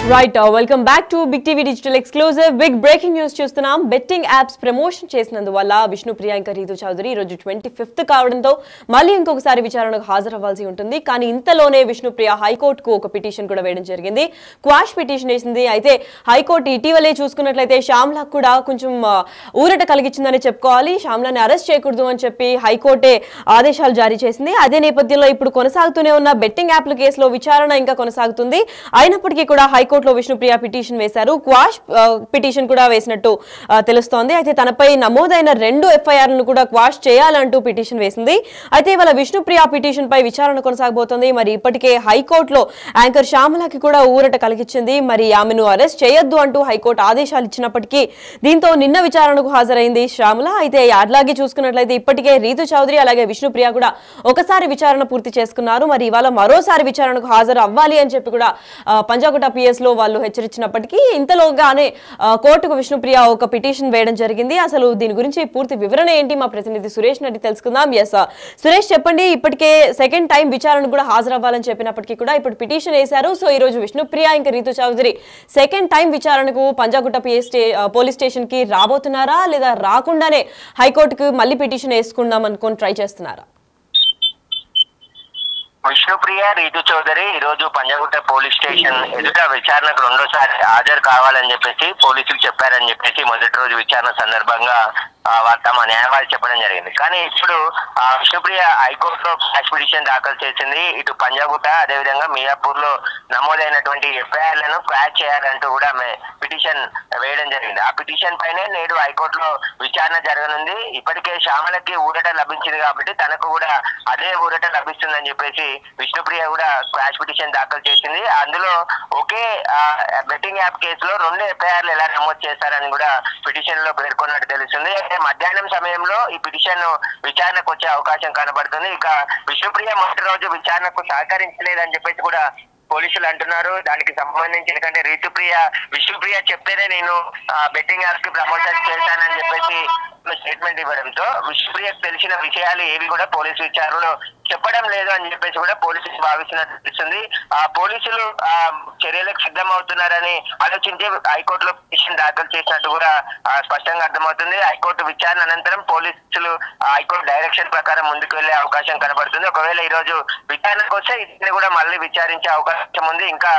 Right, welcome back to Big TV Digital Exclusive. Big breaking news చూస్తున్నాం. Betting apps promotion చేసినందువల్ల Vishnupriya ఇంకా రీతు చౌదరి రోజు 25th కావడంతో మళ్ళీ ఇంకొకసారి విచారణకు హాజరవ్వాల్సి ఉంటుంది. కానీ ఇంతలోనే విష్ణుప్రియ హైకోర్టుకు ఒక పిటిషన్ కూడా వేయడం జరిగింది. క్వాష్ పిటిషన్ వేసింది. అయితే హైకోర్టు ఇటీవలే చూసుకున్నట్లయితే శ్యామ్లకు కూడా కొంచెం ఊరట కలిగించిందని చెప్పుకోవాలి. శ్యామ్లని అరెస్ట్ చేయకూడదు అని చెప్పి హైకోర్టే ఆదేశాలు జారీ చేసింది. అదే నేపథ్యంలో ఇప్పుడు కొనసాగుతూనే ఉన్న బెట్టింగ్ యాప్ల కేసులో విచారణ ఇంకా కొనసాగుతుంది. అయినప్పటికీ కూడా హైకోర్టులో విష్ణుప్రియ పిటిషన్ వేశారు. క్వాష్ పిటిషన్ కూడా వేసినట్టు తెలుస్తోంది. అయితే తనపై నమోదైన 2 ఎఫ్ఐఆర్లను కూడా క్వాష్ చేయాలంటూ పిటిషన్ వేసింది. అయితే ఇవాళ విష్ణుప్రియ పిటిషన్ పై విచారణ కొనసాగబోతోంది. మరి ఇప్పటికే హైకోర్టులో యాంకర్ శ్యామలకి కూడా ఊరట కలిగించింది. మరి ఆమెను అరెస్ట్ చేయొద్దు అంటూ హైకోర్టు ఆదేశాలు ఇచ్చినప్పటికీ దీంతో నిన్న విచారణకు హాజరైంది శ్యామల. అయితే అట్లాగే చూసుకున్నట్లయితే ఇప్పటికే రీతు చౌదరి అలాగే విష్ణుప్రియ కూడా ఒకసారి విచారణ పూర్తి చేసుకున్నారు. మరి ఇవాళ మరోసారి విచారణకు హాజరు అవ్వాలి అని చెప్పి కూడా పంజాగుట్ట పిఎస్ లో వాళ్ళు హెచ్చరించినప్పటికీ ఇంతలోగానే కోర్టుకు విష్ణుప్రియ ఒక పిటిషన్ వేయడం జరిగింది. అసలు దీని గురించి పూర్తి వివరణ ఏంటి మా ప్రతినిధి సురేష్ నడి తెలుసుకుందాం. ఎస్ సురేష్, చెప్పండి. ఇప్పటికే సెకండ్ టైం విచారణకు కూడా హాజరవ్వాలని చెప్పినప్పటికీ కూడా ఇప్పుడు పిటిషన్ వేశారు. సో ఈ రోజు విష్ణుప్రియ ఇంకా రీతు చౌదరి సెకండ్ టైం విచారణకు పంజాగుట్ట పోలీస్ స్టేషన్ కి రాబోతున్నారా లేదా రాకుండానే హైకోర్టుకు మళ్ళీ పిటిషన్ వేసుకుందాం అనుకొని ట్రై చేస్తున్నారా? విష్ణుప్రియ రీతు చౌదరి ఈ రోజు పంజాగుట్ట పోలీస్ స్టేషన్ ఎదుట విచారణకు రెండోసారి హాజరు కావాలని చెప్పేసి పోలీసులు చెప్పారని చెప్పేసి మొదటి రోజు విచారణ సందర్భంగా తమ న్యాయవాది చెప్పడం జరిగింది. కానీ ఇప్పుడు విష్ణుప్రియ హైకోర్టులో క్వాష్ పిటిషన్ దాఖలు చేసింది. ఇటు పంజాగుట్ట అదేవిధంగా మియాపూర్ లో నమోదైనటువంటి ఎఫ్ఐఆర్లను క్వాష్ చేయాలంటూ కూడా ఆమె పిటిషన్ వేయడం జరిగింది. ఆ పిటిషన్ పైనే నేడు హైకోర్టులో విచారణ జరగనుంది. ఇప్పటికే శ్యామలకి ఊరట లభించింది కాబట్టి తనకు కూడా అదే ఊరట లభిస్తుందని చెప్పేసి విష్ణుప్రియ కూడా క్వాష్ పిటిషన్ దాఖలు చేసింది. అందులో ఒకే బెట్టింగ్ యాప్ కేసులో 2 ఎఫ్ఐఆర్లు ఎలా నమోదు చేస్తారని కూడా పిటిషన్ లో పేర్కొన్నట్టు తెలుస్తుంది. అయితే మధ్యాహ్నం సమయంలో ఈ పిటిషన్ విచారణకు వచ్చే అవకాశం కనబడుతుంది. ఇక విష్ణుప్రియ మొదటి రోజు విచారణకు సహకరించలేదని చెప్పేసి కూడా పోలీసులు అంటున్నారు. దానికి సంబంధించి ఎందుకంటే విష్ణుప్రియ చెప్తేనే నేను బెట్టింగ్ యాప్స్ కి ప్రమోషన్ చేశానని చెప్పేసి స్టేట్మెంట్ ఇవ్వడంతో విష్ణుప్రియకు తెలిసిన విషయాలు ఏవి కూడా పోలీసు విచారణలో చెప్పడం లేదు అని చెప్పేసి కూడా పోలీసులు భావిస్తున్నట్టు తెలుస్తుంది. పోలీసులు చర్యలకు సిద్ధం అవుతున్నారని ఆలోచించి హైకోర్టులో పిటిషన్ దాఖలు చేసినట్టు కూడా స్పష్టంగా అర్థమవుతుంది. హైకోర్టు విచారణ అనంతరం పోలీసులు హైకోర్టు డైరెక్షన్ ప్రకారం ముందుకు వెళ్లే అవకాశం కనబడుతుంది. ఒకవేళ ఈ రోజు విచారణకు వస్తే ఇది కూడా మళ్ళీ విచారించే అవకాశం ఉంది. ఇంకా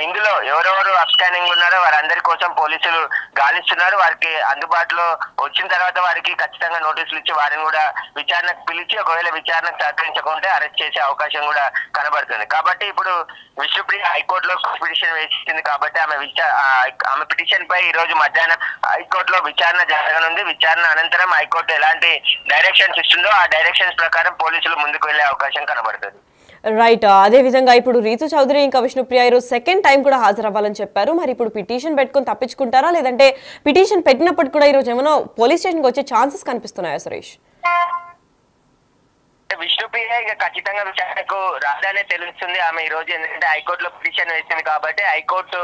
ఇందులో ఎవరెవరు అప్స్టాండింగ్ ఉన్నారో వారందరి కోసం పోలీసులు గాలిస్తున్నారు. వారికి అందుబాటులో వచ్చిన తర్వాత వారికి ఖచ్చితంగా నోటీసులు ఇచ్చి వారిని కూడా విచారణకు పిలిచి ఒకవేళ విచారణకు సహకరించకుంటే అరెస్ట్ చేసే అవకాశం కూడా కనబడుతుంది. కాబట్టి ఇప్పుడు విష్ణుప్రియ హైకోర్టులో పిటిషన్ వేసింది కాబట్టి ఆమె పిటిషన్ పై ఈ రోజు మధ్యాహ్నం హైకోర్టులో విచారణ జరగనుంది. విచారణ అనంతరం హైకోర్టు ఎలాంటి డైరెక్షన్స్ ఇస్తుందో ఆ డైరెక్షన్స్ ప్రకారం పోలీసులు ముందుకు వెళ్లే అవకాశం కనబడుతుంది. రైట్, అదే విధంగా ఇప్పుడు రీతు చౌదరి ఇంకా విష్ణుప్రియ ఈరోజు సెకండ్ టైం కూడా హాజరవ్వాలని చెప్పారు. మరి ఇప్పుడు పిటిషన్ పెట్టుకుని తప్పించుకుంటారా లేదంటే పిటిషన్ పెట్టినప్పటికి కూడా ఈరోజు ఏమైనా పోలీస్ స్టేషన్కి వచ్చే ఛాన్సెస్ కనిపిస్తున్నాయా సురేష్? విష్ణుప్రియ ఇక ఖచ్చితంగా విచారణకు రాదనే తెలుస్తుంది. ఆమె ఈ రోజు ఎందుకంటే హైకోర్టులో పిటిషన్ వేసింది కాబట్టి హైకోర్టు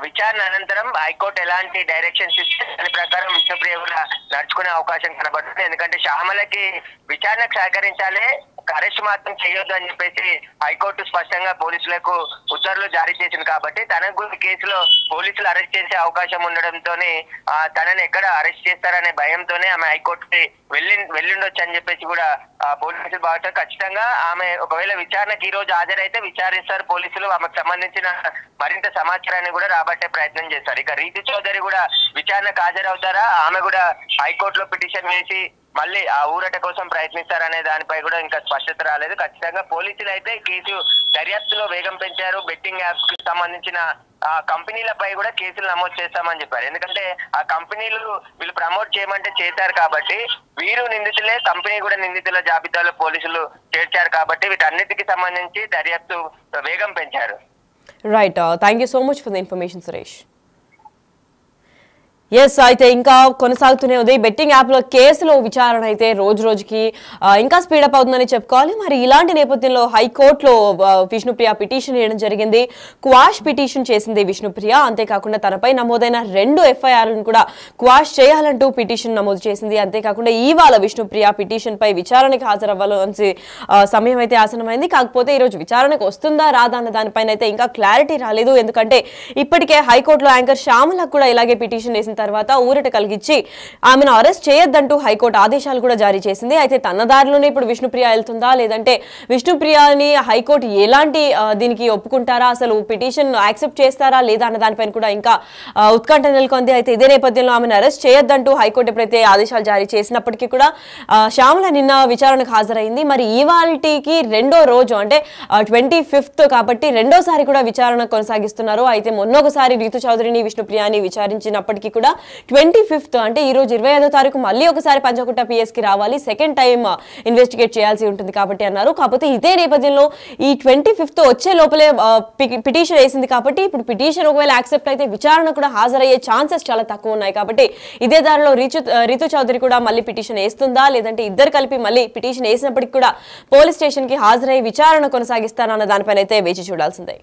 విచారణ అనంతరం హైకోర్టు ఎలాంటి డైరెక్షన్స్ ఇస్తే దాని ప్రకారం విష్ణుప్రియ కూడా నడుచుకునే అవకాశం కనబడుతుంది. ఎందుకంటే శ్యామలకి విచారణకు సహకరించాలి, అరెస్ట్ మాత్రం చేయొద్దు అని చెప్పేసి హైకోర్టు స్పష్టంగా పోలీసులకు ఉత్తర్వులు జారీ చేసింది కాబట్టి తనకు కేసులో పోలీసులు అరెస్ట్ చేసే అవకాశం ఉండడంతోనే తనని ఎక్కడ అరెస్ట్ చేస్తారనే భయంతోనే ఆమె హైకోర్టుకి వెళ్ళిండొచ్చు అని చెప్పేసి కూడా పోలీసులు భావిస్తారు. ఖచ్చితంగా ఆమె ఒకవేళ విచారణకు ఈ రోజు హాజరైతే విచారిస్తారు పోలీసులు. ఆమెకు సంబంధించిన మరింత సమాచారాన్ని కూడా రాబట్టే ప్రయత్నం చేస్తారు. ఇక రీతు చౌదరి కూడా విచారణకు హాజరవుతారా, ఆమె కూడా హైకోర్టులో పిటిషన్ వేసి మళ్ళీ ఆ ఊరట కోసం ప్రయత్నిస్తారనే దానిపై కూడా ఇంకా స్పష్టత రాలేదు. ఖచ్చితంగా పోలీసులు అయితే కేసు దర్యాప్తులో వేగం పెంచారు. బెట్టింగ్ యాప్స్ కి సంబంధించిన కంపెనీలపై కూడా కేసులు నమోదు చేస్తామని చెప్పారు. ఎందుకంటే ఆ కంపెనీలు వీళ్ళు ప్రమోట్ చేయమంటే చేశారు కాబట్టి వీరు నిందితులే, కంపెనీ కూడా నిందితుల జాబితాలో పోలీసులు చేర్చారు కాబట్టి వీటన్నిటికి సంబంధించి దర్యాప్తు వేగం పెంచారు. Right, thank you so much for the information Suresh. Yes అయితే ఇంకా కొనసాగుతూనే ఉంది బెట్టింగ్ యాప్ లో కేసులో విచారణ అయితే రోజు రోజుకి ఇంకా స్పీడప్ అవుతుందని చెప్పుకోవాలి. మరి ఇలాంటి నేపథ్యంలో హైకోర్టులో విష్ణుప్రియ పిటిషన్ చేయడం జరిగింది. క్వాష్ పిటిషన్ చేసింది విష్ణుప్రియ. అంతేకాకుండా తనపై నమోదైన 2 ఎఫ్ఐఆర్లను కూడా క్వాష్ చేయాలంటూ పిటిషన్ నమోదు చేసింది. అంతేకాకుండా ఇవాళ విష్ణుప్రియ పిటిషన్ పై విచారణకు హాజరవ్వాల్సి సమయం అయితే ఆసనమైంది. కాకపోతే ఈ రోజు విచారణకు వస్తుందా రాదా అన్న దానిపైన అయితే ఇంకా క్లారిటీ రాలేదు. ఎందుకంటే ఇప్పటికే హైకోర్టులో యాంకర్ శ్యామలకు కూడా ఇలాగే పిటిషన్ వేసిన తర్వాత ఊరట కలిగించి ఆమెను అరెస్ట్ చేయొద్దంటూ హైకోర్టు ఆదేశాలు కూడా జారీ చేసింది. అయితే తన దారిలోనే ఇప్పుడు విష్ణుప్రియ వెళ్తుందా, లేదంటే విష్ణుప్రియని హైకోర్టు ఎలాంటి దీనికి ఒప్పుకుంటారా, అసలు పిటిషన్ యాక్సెప్ట్ చేస్తారా లేదా అన్న దానిపైన కూడా ఇంకా ఉత్కంఠ నెలకొంది. అయితే ఇదే నేపథ్యంలో ఆమెను అరెస్ట్ చేయొద్దంటూ హైకోర్టు ఎప్పుడైతే ఆదేశాలు జారీ చేసినప్పటికీ కూడా శ్యామల నిన్న విచారణకు హాజరైంది. మరి ఇవాల్టికి రెండో రోజు అంటే 25th కాబట్టి రెండోసారి కూడా విచారణ కొనసాగిస్తున్నారు. అయితే మొన్నొకసారి రీతు చౌదరిని విష్ణుప్రియని విచారించినప్పటికీ కూడా 25th అంటే ఈ రోజు 25వ తారీఖు మళ్ళీ ఒకసారి పంజాగుట్ట పిఎస్ కి రావాలి, సెకండ్ టైం ఇన్వెస్టిగేట్ చేయాల్సి ఉంటుంది కాబట్టి అన్నారు. కాకపోతే ఇదే నేపథ్యంలో ఈ 25th వచ్చే లోపలే పిటిషన్ వేసింది కాబట్టి ఇప్పుడు పిటిషన్ ఒకవేళ యాక్సెప్ట్ అయితే విచారణ కూడా హాజరయ్యే ఛాన్సెస్ చాలా తక్కువ ఉన్నాయి. కాబట్టి ఇదే దారిలో రీతు చౌదరి కూడా మళ్ళీ పిటిషన్ వేస్తుందా, లేదంటే ఇద్దరు కలిపి మళ్ళీ పిటిషన్ వేసినప్పటికీ కూడా పోలీస్ స్టేషన్ కి హాజరై విచారణ కొనసాగిస్తారన్న దానిపైన అయితే వేచి చూడాల్సిందే.